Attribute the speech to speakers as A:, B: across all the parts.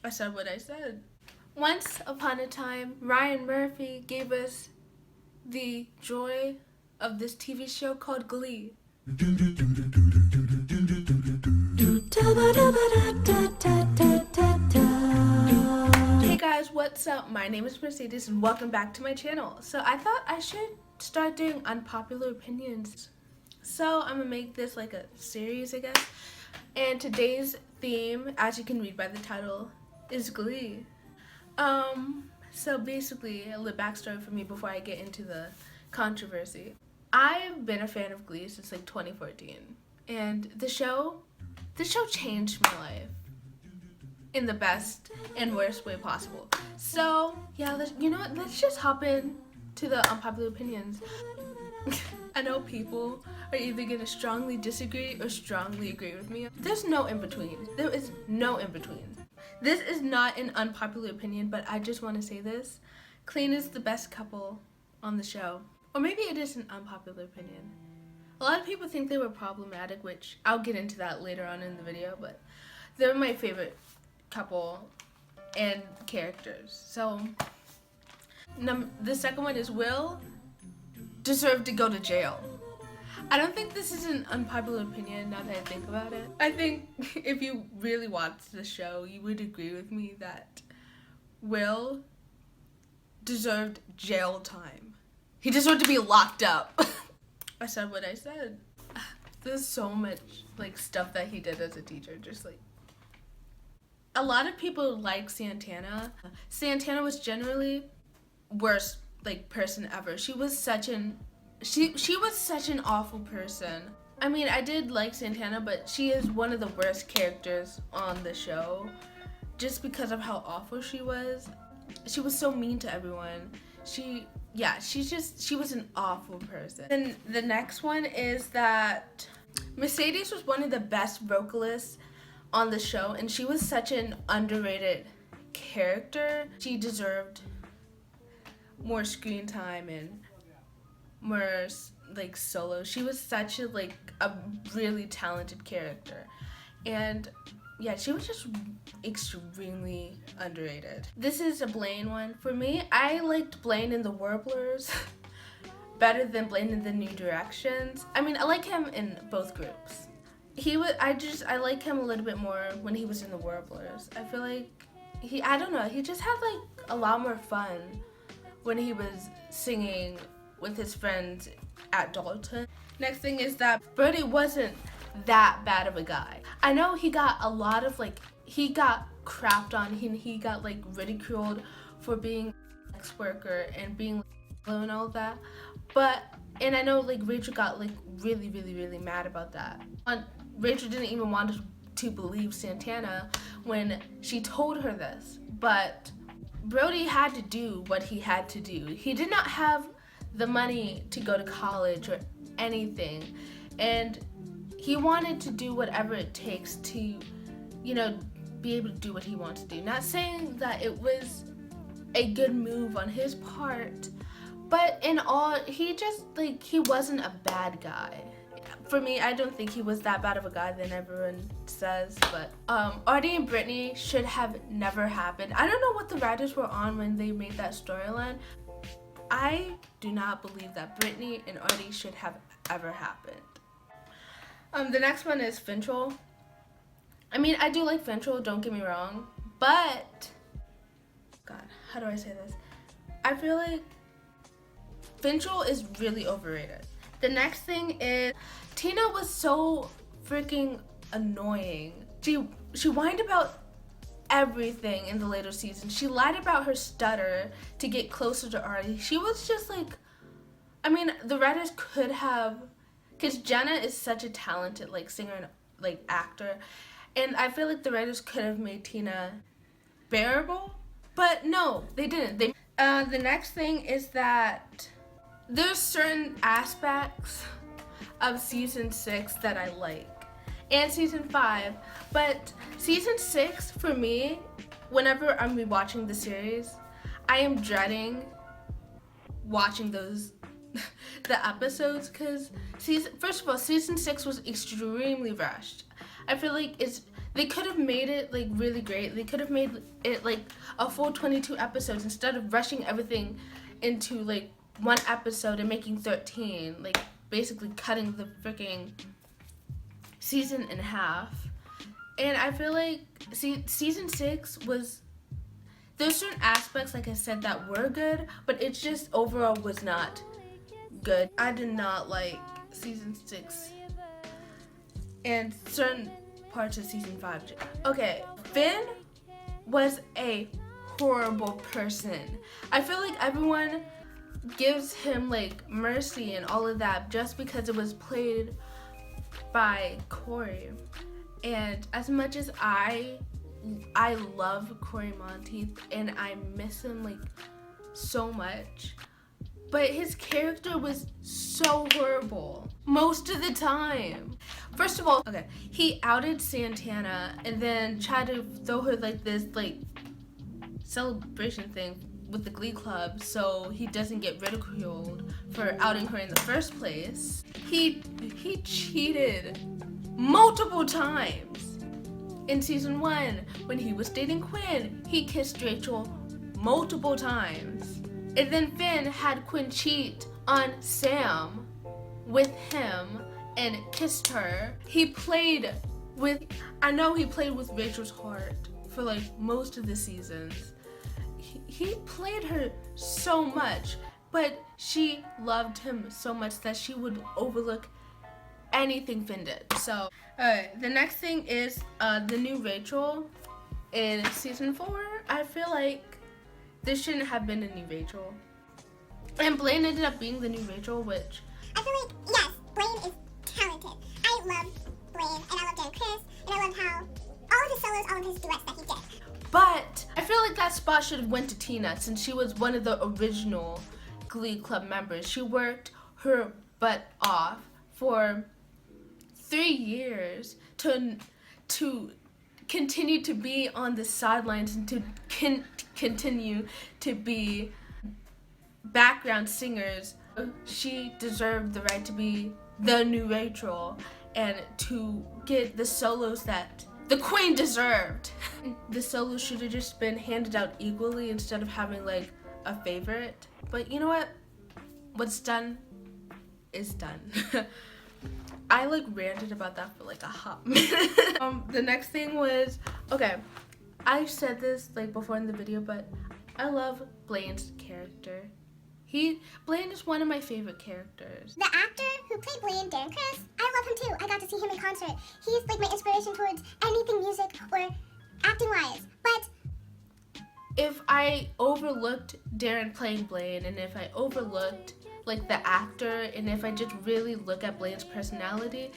A: I said what I said. Once upon a time, Ryan Murphy gave us the joy of this TV show called Glee. Hey guys, what's up? My name is Mercedes and welcome back to my channel. So I thought I should start doing unpopular opinions. So I'm gonna make this like a series, I guess. And today's theme, as you can read by the title, is Glee. So basically, a little backstory for me before I get into the controversy. I've been a fan of Glee since like 2014, and the show changed my life in the best and worst way possible. So yeah, let's just hop in to the unpopular opinions. I know people are either gonna strongly disagree or strongly agree with me. There's no in between. There is no in between. This is not an unpopular opinion, but I just want to say this. Clean is the best couple on the show. Or maybe it is an unpopular opinion. A lot of people think they were problematic, which I'll get into that later on in the video, but they're my favorite couple and characters. So, the second one is Will deserved to go to jail. I don't think this is an unpopular opinion now that I think about it. I think if you really watched the show, you would agree with me that Will deserved jail time. He deserved to be locked up. I said what I said. There's so much like stuff that he did as a teacher, just like a lot of people like Santana. Santana was generally worst like person ever. She was such an awful person. I mean, I did like Santana, but she is one of the worst characters on the show just because of how awful she was. She was so mean to everyone. She was an awful person. And the next one is that Mercedes was one of the best vocalists on the show, and she was such an underrated character. She deserved more screen time and more like solo. She was such a really talented character, and yeah, she was just extremely underrated. This is a Blaine one. For me, I liked Blaine in the Warblers better than Blaine in the New Directions. I mean, I like him in both groups. I like him a little bit more when he was in the Warblers. I feel like he just had like a lot more fun when he was singing with his friends at Dalton. Next thing is that Brody wasn't that bad of a guy. I know he got a lot of he got crapped on, he got like ridiculed for being an sex worker and being low and all of that. And I know like Rachel got like really mad about that. Rachel didn't even want to believe Santana when she told her this, but Brody had to do what he had to do. He did not have the money to go to college or anything, and he wanted to do whatever it takes to, be able to do what he wants to do. Not saying that it was a good move on his part, but in all, he wasn't a bad guy. For me, I don't think he was that bad of a guy than everyone says, but Artie and Brittany should have never happened. I don't know what the writers were on when they made that storyline. I do not believe that Brittany and Artie should have ever happened. The next one is Finchel. I mean, I do like Finchel, don't get me wrong, but God, how do I say this? I feel like Finchel is really overrated. The next thing is Tina was so freaking annoying. She whined about everything in the later seasons. She lied about her stutter to get closer to Artie. She was just like, I mean, the writers could have, because Jenna is such a talented singer and actor, and I feel like the writers could have made Tina bearable, but no, they didn't. The next thing is that there's certain aspects of season 6 that I like, and season 5, but season 6 for me, whenever I'm rewatching the series, I am dreading watching the episodes, because first of all, season 6 was extremely rushed. I feel like they could have made it like really great. They could have made it like a full 22 episodes instead of rushing everything into like one episode and making 13, like basically cutting the freaking season in half. And I feel like season 6 was, there's certain aspects, like I said, that were good, but it just overall was not good. I did not like season 6 and certain parts of season 5. Okay, Finn was a horrible person. I feel like everyone gives him like mercy and all of that just because it was played by Corey. And as much as I love Corey Monteith and I miss him like so much, but his character was so horrible most of the time. First of all, okay, he outed Santana and then tried to throw her like this like celebration thing with the Glee Club so he doesn't get ridiculed for outing her in the first place. He cheated multiple times. In season 1, when he was dating Quinn, he kissed Rachel multiple times. And then Finn had Quinn cheat on Sam with him and kissed her. He played with Rachel's heart for like most of the seasons. He played her so much, but she loved him so much that she would overlook anything Finn did. So, alright, the next thing is the new Rachel in season 4. I feel like there shouldn't have been a new Rachel. And Blaine ended up being the new Rachel, which
B: I feel like, yes, Blaine is talented. I love Blaine, and I love Dan Chris, and I love how all of his solos, all of his duets that he did.
A: But I feel like that spot should have went to Tina since she was one of the original Glee Club members. She worked her butt off for 3 years to continue to be on the sidelines and to continue to be background singers. She deserved the right to be the new Rachel and to get the solos that the queen deserved. The solos should have just been handed out equally instead of having like a favorite. But you know what? What's done is done. I like ranted about that for like a hot minute. The next thing was, okay, I said this like before in the video, but I love Blaine's character. Blaine is one of my favorite characters.
B: The actor who played Blaine, Dan Chris, I love him too. I got to see him in concert. He's like my inspiration towards anything music or acting-wise. But
A: if I overlooked Darren playing Blaine, and if I overlooked like the actor, and if I just really look at Blaine's personality,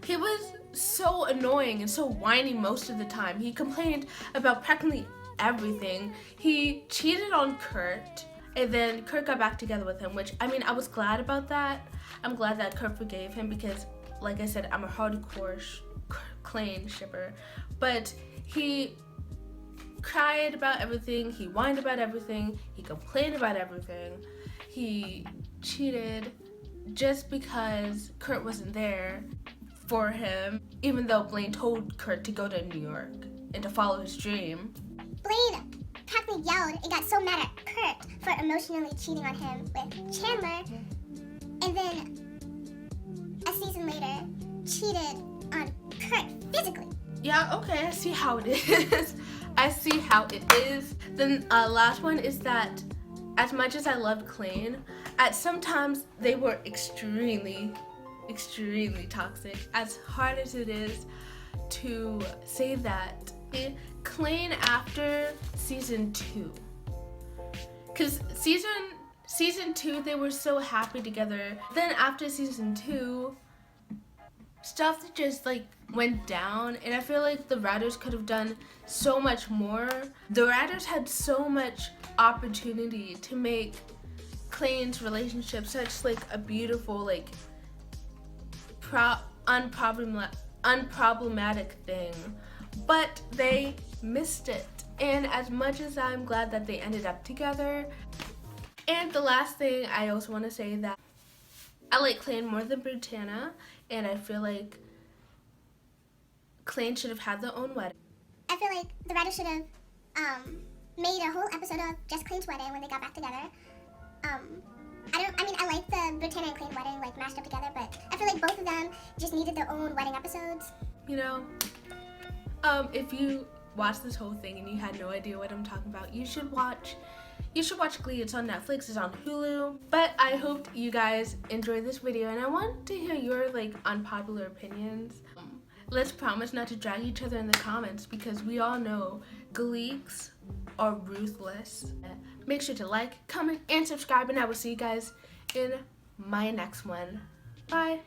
A: he was so annoying and so whiny most of the time. He complained about practically everything. He cheated on Kurt, and then Kurt got back together with him, which, I mean, I was glad about that. I'm glad that Kurt forgave him because, like I said, I'm a hardcore Klaine shipper. But he cried about everything, he whined about everything, he complained about everything. He cheated just because Kurt wasn't there for him, even though Blaine told Kurt to go to New York and to follow his dream.
B: Blaine practically yelled and got so mad at Kurt for emotionally cheating on him with Chandler, and then a season later cheated on Kurt physically.
A: Yeah, okay, I see how it is. I see how it is. Then last one is that as much as I loved Klaine, at sometimes they were extremely toxic. As hard as it is to say that, Klaine after season 2, because season 2 they were so happy together. Then after season 2, stuff just like went down, and I feel like the writers could have done so much more. The writers had so much opportunity to make Klaine's relationship such like a beautiful, like unproblematic thing, but they missed it. And as much as I'm glad that they ended up together, and the last thing I also want to say that I like Klaine more than Brittana, and I feel like Klain should have had their own wedding.
B: I feel like the writer should have made a whole episode of just Klain's wedding when they got back together. I like the Britannia and Klain wedding like mashed up together, but I feel like both of them just needed their own wedding episodes.
A: You know, if you watched this whole thing and you had no idea what I'm talking about, you should watch Glee. It's on Netflix, it's on Hulu. But I hope you guys enjoyed this video, and I want to hear your like unpopular opinions. Let's promise not to drag each other in the comments, because we all know Gleeks are ruthless. Make sure to like, comment, and subscribe, and I will see you guys in my next one. Bye.